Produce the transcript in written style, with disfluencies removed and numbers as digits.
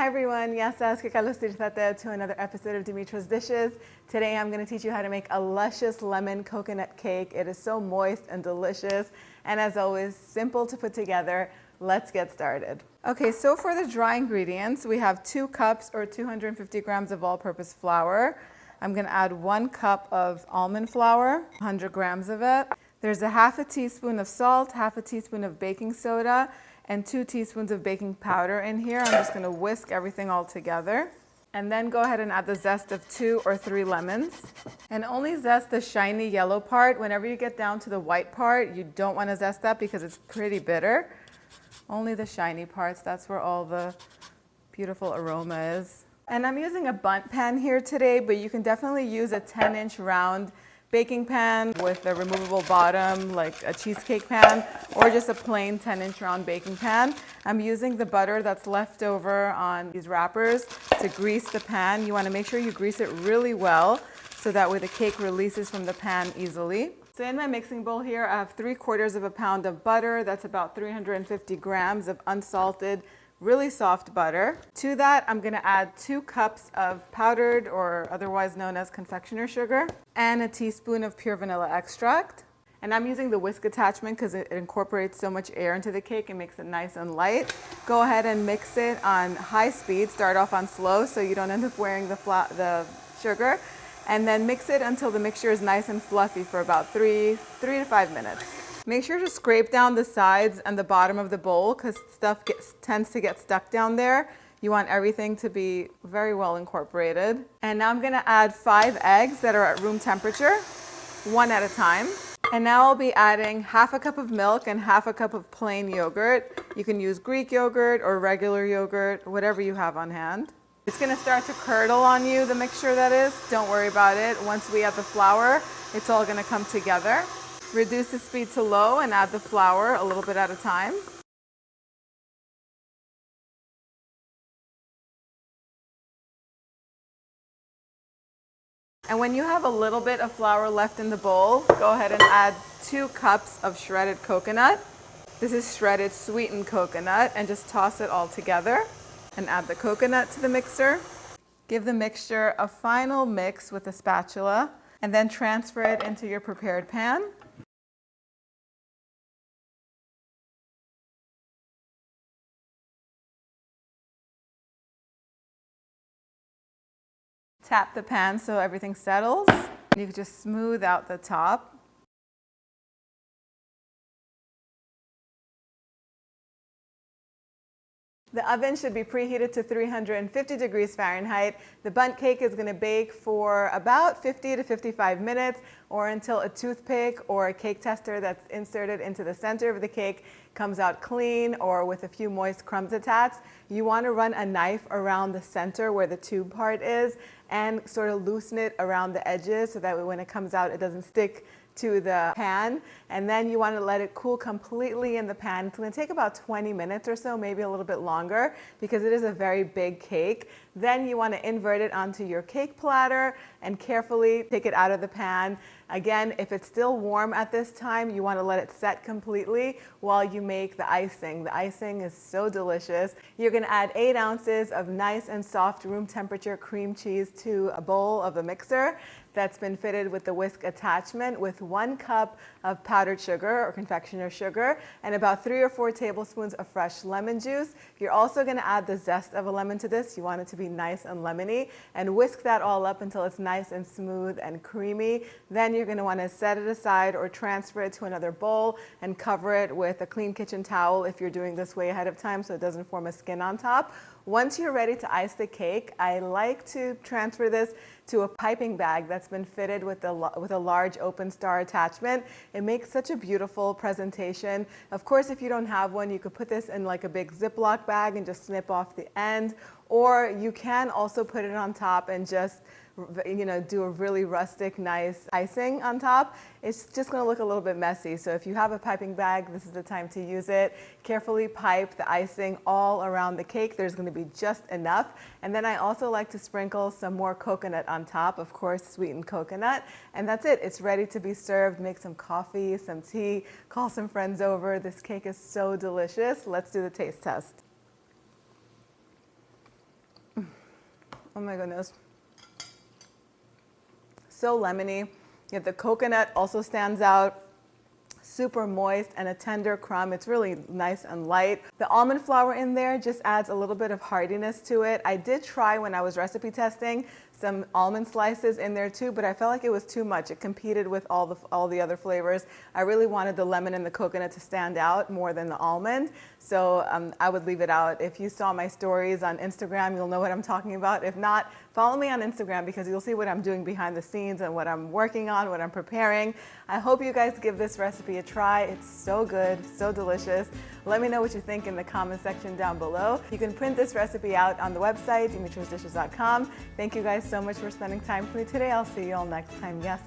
everyone, to another episode of Dimitra's Dishes. Today I'm going to teach you how to make a luscious lemon coconut cake. It is so moist and delicious, and as always, simple to put together. Let's get started. Okay, so for the dry ingredients, we have 2 cups or 250 grams of all-purpose flour. I'm going to add 1 cup of almond flour, 100 grams of it. There's a half a teaspoon of salt, half a teaspoon of baking soda, and 2 teaspoons of baking powder in here. I'm just going to whisk everything all together. And then go ahead and add the zest of 2 or 3 lemons. And only zest the shiny yellow part. Whenever you get down to the white part, you don't want to zest that because it's pretty bitter. Only the shiny parts, that's where all the beautiful aroma is. And I'm using a bundt pan here today, but you can definitely use a 10-inch round baking pan with a removable bottom like a cheesecake pan, or just a plain 10-inch round baking pan. I'm using the butter that's left over on these wrappers to grease the pan. You want to make sure you grease it really well so that way the cake releases from the pan easily. So in my mixing bowl here, I have 3/4 of a pound of butter. That's about 350 grams of unsalted, really soft butter. To that, I'm going to add 2 cups of powdered, or otherwise known as confectioner sugar, and a teaspoon of pure vanilla extract. And I'm using the whisk attachment because it incorporates so much air into the cake and makes it nice and light. Go ahead and mix it on high speed. Start off on slow so you don't end up wearing the sugar. And then mix it until the mixture is nice and fluffy for about 3 to 5 minutes. Make sure to scrape down the sides and the bottom of the bowl because stuff tends to get stuck down there. You want everything to be very well incorporated. And now I'm going to add 5 eggs that are at room temperature, 1 at a time. And now I'll be adding half a cup of milk and half a cup of plain yogurt. You can use Greek yogurt or regular yogurt, whatever you have on hand. It's going to start to curdle on you, the mixture that is. Don't worry about it. Once we add the flour, it's all going to come together. Reduce the speed to low and add the flour a little bit at a time. And when you have a little bit of flour left in the bowl, go ahead and add 2 cups of shredded coconut. This is shredded sweetened coconut, and just toss it all together and add the coconut to the mixer. Give the mixture a final mix with a spatula and then transfer it into your prepared pan. Tap the pan so everything settles. You can just smooth out the top. The oven should be preheated to 350 degrees Fahrenheit. The bundt cake is going to bake for about 50 to 55 minutes, or until a toothpick or a cake tester that's inserted into the center of the cake comes out clean or with a few moist crumbs attached. You want to run a knife around the center where the tube part is and sort of loosen it around the edges so that way when it comes out it doesn't stick to the pan. And then you want to let it cool completely in the pan. It's going to take about 20 minutes or so, maybe a little bit longer, because it is a very big cake. Then you want to invert it onto your cake platter and carefully take it out of the pan. Again, if it's still warm at this time, you want to let it set completely while you make the icing. The icing is so delicious. You're going to add 8 ounces of nice and soft room temperature cream cheese to a bowl of the mixer that's been fitted with the whisk attachment, with 1 cup of powdered sugar or confectioner sugar and about 3 or 4 tablespoons of fresh lemon juice. You're also going to add the zest of a lemon to this. You want it to be nice and lemony, and whisk that all up until it's nice and smooth and creamy. Then you're going to want to set it aside or transfer it to another bowl and cover it with a clean kitchen towel if you're doing this way ahead of time so it doesn't form a skin on top. Once you're ready to ice the cake, I like to transfer this to a piping bag that's been fitted with a large open star attachment. It makes such a beautiful presentation. Of course, if you don't have one, you could put this in like a big Ziploc bag and just snip off the end, or you can also put it on top and just do a really rustic, nice icing on top. It's just going to look a little bit messy. So if you have a piping bag, this is the time to use it. Carefully pipe the icing all around the cake. There's going to be just enough. And then I also like to sprinkle some more coconut on top, of course, sweetened coconut. And that's it. It's ready to be served. Make some coffee, some tea, call some friends over. This cake is so delicious. Let's do the taste test. Oh my goodness. So lemony, yet the coconut also stands out. Super moist and a tender crumb. It's really nice and light. The almond flour in there just adds a little bit of hardiness to it. I did try when I was recipe testing some almond slices in there too, but I felt like it was too much. It competed with all the other flavors. I really wanted the lemon and the coconut to stand out more than the almond, so I would leave it out. If you saw my stories on Instagram, you'll know what I'm talking about. If not, follow me on Instagram because you'll see what I'm doing behind the scenes and what I'm working on, what I'm preparing. I hope you guys give this recipe a try. It's so good, so delicious. Let me know what you think in the comment section down below. You can print this recipe out on the website, dimitrasdishes.com. Thank you guys so much for spending time with me today. I'll see you all next time. Yes,